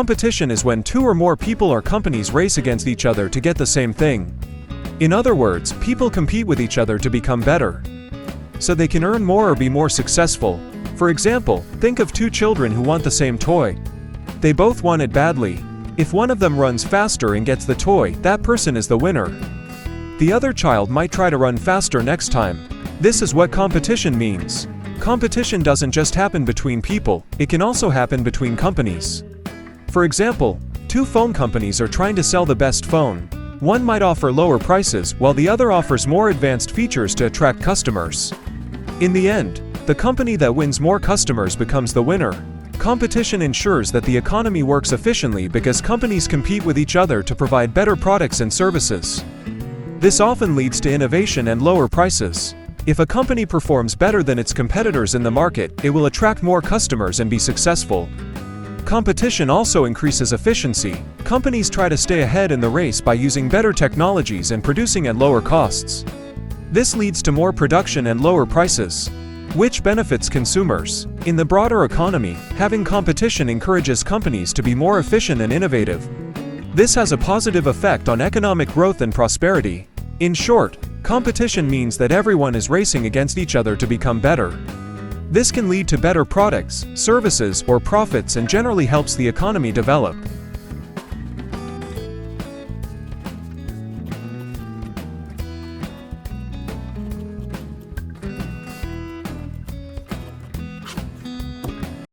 Competition is when two or more people or companies race against each other to get the same thing. In other words, people compete with each other to become better, so they can earn more or be more successful. For example, think of two children who want the same toy. They both want it badly. If one of them runs faster and gets the toy, that person is the winner. The other child might try to run faster next time. This is what competition means. Competition doesn't just happen between people, it can also happen between companies. For example, two phone companies are trying to sell the best phone. One might offer lower prices, while the other offers more advanced features to attract customers. In the end, the company that wins more customers becomes the winner. Competition ensures that the economy works efficiently because companies compete with each other to provide better products and services. This often leads to innovation and lower prices. If a company performs better than its competitors in the market, it will attract more customers and be successful. Competition also increases efficiency. Companies try to stay ahead in the race by using better technologies and producing at lower costs. This leads to more production and lower prices, which benefits consumers. In the broader economy, having competition encourages companies to be more efficient and innovative. This has a positive effect on economic growth and prosperity. In short, competition means that everyone is racing against each other to become better. This can lead to better products, services, or profits and generally helps the economy develop.